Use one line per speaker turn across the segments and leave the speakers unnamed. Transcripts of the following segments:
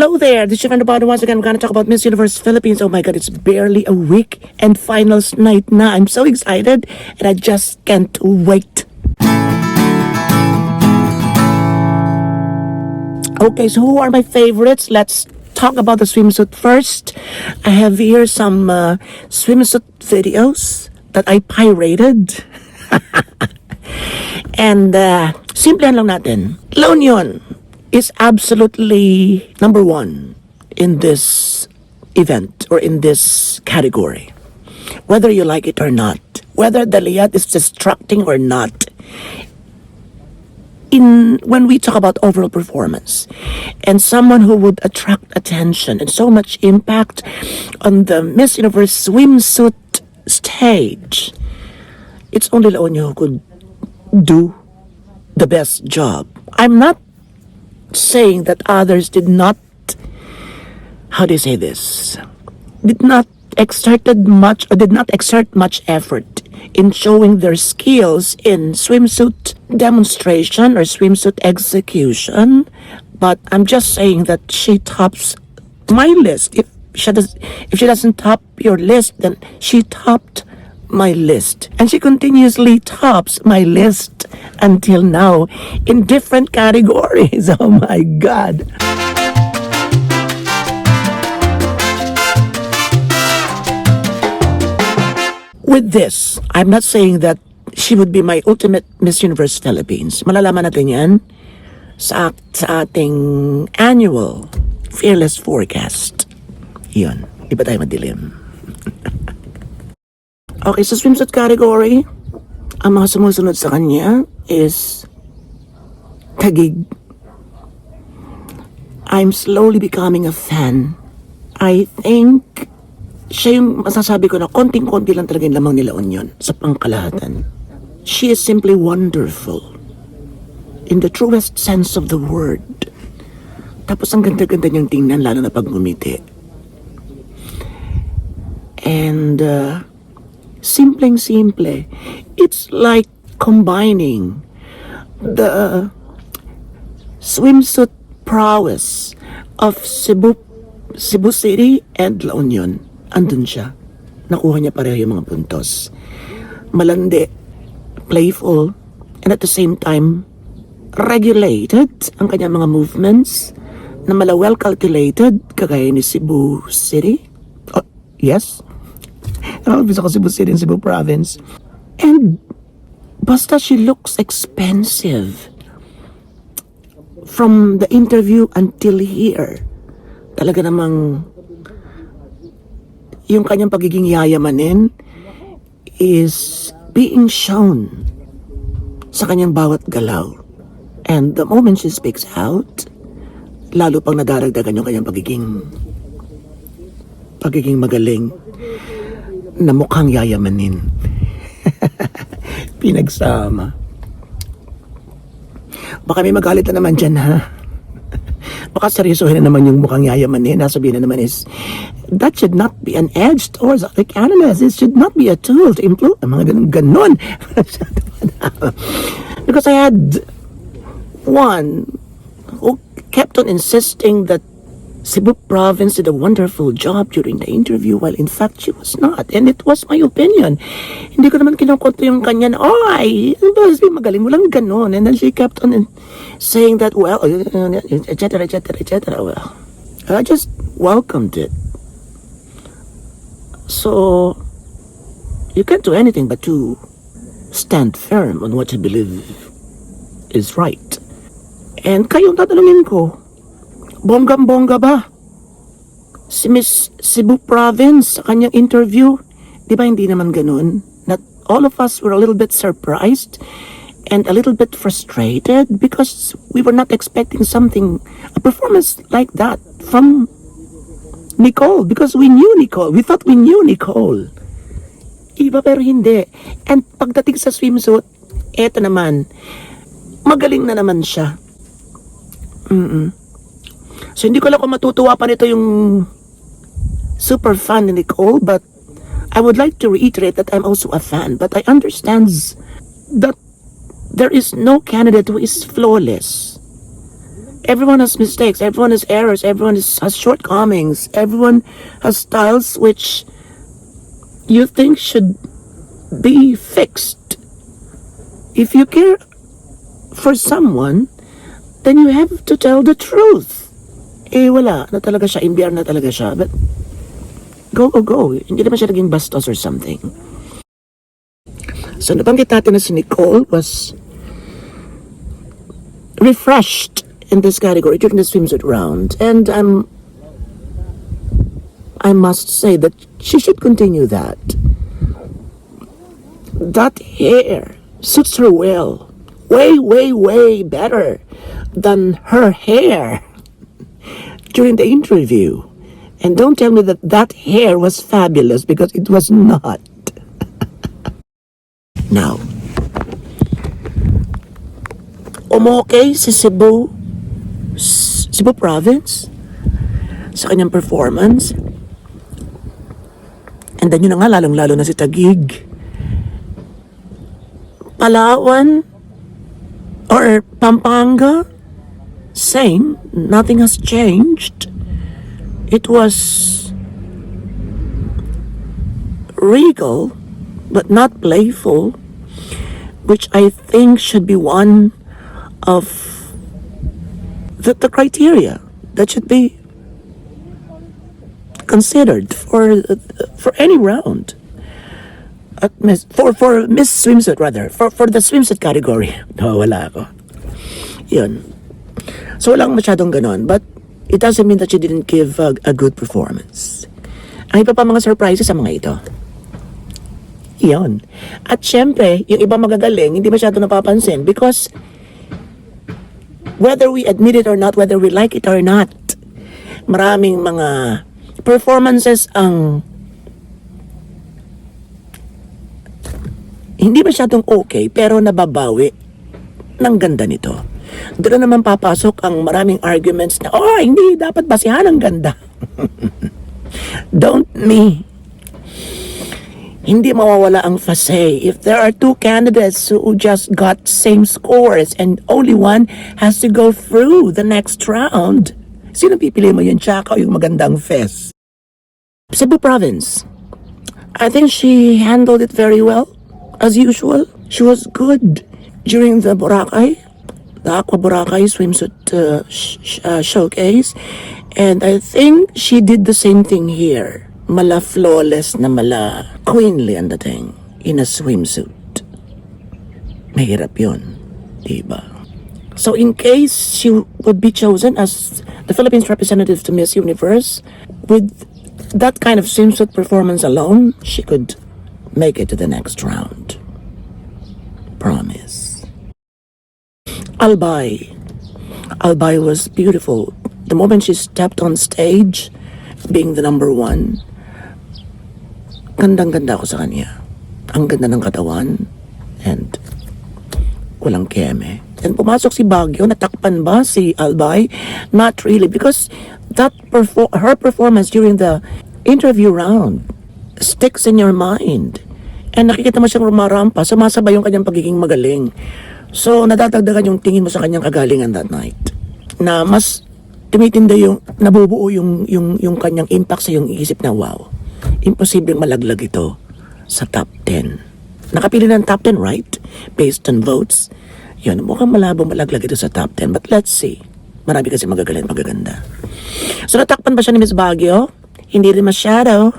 Hello there, this is your friend about once again. We're gonna talk about Miss Universe Philippines. Oh my god, it's barely a week and finals night na. I'm so excited and I just can't wait. Okay, so who are my favorites? Let's talk about the swimsuit first. I have here some swimsuit videos that I pirated. And simplihan lang natin. La Union is absolutely number one in this event or in this category. Whether you like it or not, whether the Liat is distracting or not, when we talk about overall performance and someone who would attract attention and so much impact on the Miss Universe swimsuit stage, it's only La Union who could do the best job. I'm not saying that others did not, how do you say this, did not exert much effort in showing their skills in swimsuit demonstration or swimsuit execution, but I'm just saying that she tops my list. If she doesn't top your list, then she topped my list, and she continuously tops my list until now in different categories. Oh my god. With this, I'm not saying that she would be my ultimate Miss Universe Philippines. Malalaman natin yan sa ating annual Fearless Forecast. Yun, di ba tayo madilim? Okay, sa swimsuit category, ang mga sumusunod sa kanya is Taguig. I'm slowly becoming a fan. I think siya yung masasabi ko na konting-konti lang talaga yung lamang nila Union sa pangkalahatan. She is simply wonderful in the truest sense of the word. Tapos ang ganda-ganda niyang tingnan, lalo na pag ngumiti. And simpleng-simple. It's like combining the swimsuit prowess of Cebu City and La Union. Andun siya. Nakuha niya pareho yung mga puntos. Malandi, playful, and at the same time, regulated ang kanyang mga movements na well calculated, kagaya ni Cebu City. Oh, yes? Bisa ko Cebu City and Cebu Province. And basta she looks expensive. From the interview until here, talaga namang yung kanyang pagiging yayamanin is being shown sa kanyang bawat galaw. And the moment she speaks out, lalo pang nadaragdagan yung kanyang pagiging magaling na mukhang yayamanin. Pinagsama. Baka may magalit na naman dyan, ha? Baka seryosohin na naman yung mukhang yayamanin. Nasabihin na naman is, that should not be an edge towards other candidates. It should not be a tool to improve. Mga ganun. Because I had one who kept on insisting that Cebu Province did a wonderful job during the interview, while in fact she was not. And it was my opinion. Hindi ko naman kinukonto yung kanya na, magaling mo lang ganun. And then she kept on saying that, well, etc. Well, I just welcomed it. So, you can't do anything but to stand firm on what you believe is right. And kayong tatanungin ko, bonggang-bongga ba si Miss Cebu Province sa kanyang interview? Di ba hindi naman ganun? That all of us were a little bit surprised and a little bit frustrated because we were not expecting a performance like that from Nicole, because we knew Nicole. We thought we knew Nicole. Iba pero hindi. And pagdating sa swimsuit, eto naman, magaling na naman siya. So hindi ko lang kung matutuwa pa nito yung super fan ni Nicole, but I would like to reiterate that I'm also a fan. But I understand that there is no candidate who is flawless. Everyone has mistakes, everyone has errors, has shortcomings, everyone has styles which you think should be fixed. If you care for someone, then you have to tell the truth. Eh, wala na talaga siya, imbiar na talaga siya, but go. Hindi naman siya naging bastos or something. So, nabanggit natin na si Nicole was refreshed in this category during the swimsuit round. And I must say that she should continue that. That hair suits her well. Way better than her hair during the interview. And don't tell me that that hair was fabulous, because it was not. Now, umokay si Cebu Province sa kanyang performance. And then yun na nga, lalong-lalo na si Taguig. Palawan or Pampanga, same, nothing has changed. It was regal, but not playful, which I think should be one of the criteria that should be considered for any round. For Miss Swimsuit, rather. For the swimsuit category. No, wala ako. Yun. So, walang masyadong ganon. But it doesn't mean that she didn't give a good performance. Ang iba pa mga surprises sa mga ito. Yun. At syempre, yung iba magagaling, hindi masyado napapansin, because whether we admit it or not, whether we like it or not, maraming mga performances ang hindi masyadong okay, pero nababawi ng ganda nito. Doon naman papasok ang maraming arguments na, hindi, dapat basihan ang ganda. Don't me. Hindi mawawala ang fase. If there are two candidates who just got same scores and only one has to go through the next round, sino pipili mo, yung tsaka o yung magandang fes? Cebu Province. I think she handled it very well, as usual. She was good during the Boracay, the Aqua Boracay swimsuit showcase. And I think she did the same thing here. Mala flawless na mala queenly ang dating in a swimsuit. Mahirap yun, diba? So in case she would be chosen as the Philippines representative to Miss Universe, with that kind of swimsuit performance alone, she could make it to the next round. Promise. Albay was beautiful. The moment she stepped on stage, being the number one, gandang-ganda ako sa kanya. Ang ganda ng katawan, and walang keme. And pumasok si Baguio, natakpan ba si Albay? Not really, because her performance during the interview round sticks in your mind. And nakikita mo siyang rumarampa, sumasabay yung kanyang pagiging magaling. So, nadadagdagan yung tingin mo sa kanyang kagalingan that night. Na mas tumitinda yung, nabubuo yung kanyang impact sa iyong isip na, wow, imposibleng malaglag ito sa top 10. Nakapili ng top 10, right? Based on votes. Yun, mukhang malabong malaglag ito sa top 10. But let's see. Marami kasi magagaling, magaganda. So, natakpan ba siya ni Miss Baguio? Hindi rin masyado.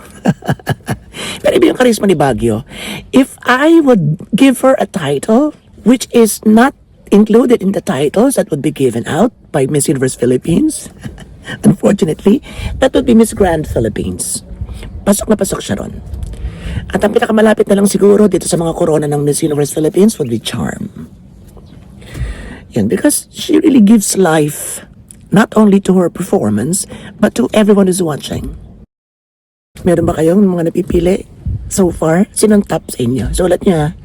Pero iba yung charisma ni Baguio. If I would give her a title, which is not included in the titles that would be given out by Miss Universe Philippines, unfortunately, that would be Miss Grand Philippines. Pasok na pasok siya ron. At ang pinakamalapit na lang siguro dito sa mga corona ng Miss Universe Philippines would be Charm. Yan, because she really gives life not only to her performance, but to everyone who's watching. Meron ba kayong mga napipili so far? Sinong top sa inyo? So, ulat niya,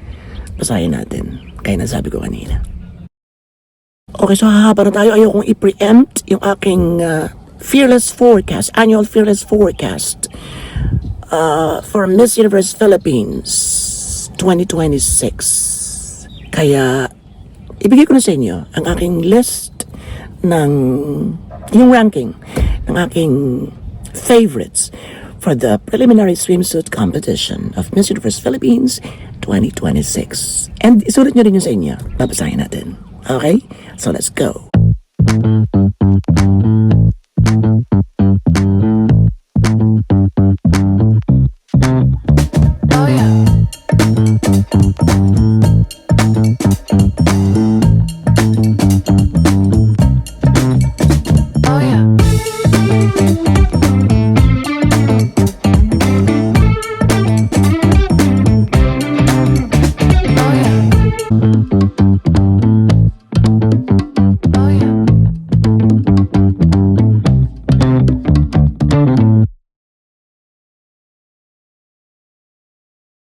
basahin natin. Kaya nasabi ko kanina. Okay, so hahaba na tayo. Ayokong i-preempt yung aking Fearless Forecast, annual Fearless Forecast for Miss Universe Philippines 2026. Kaya, ibigay ko na sa inyo ang aking list ng yung ranking ng aking favorites for the preliminary swimsuit competition of Miss Universe Philippines 2026. And isulat nyo rin yun sa inyo. Babasahin natin. Okay? So let's go.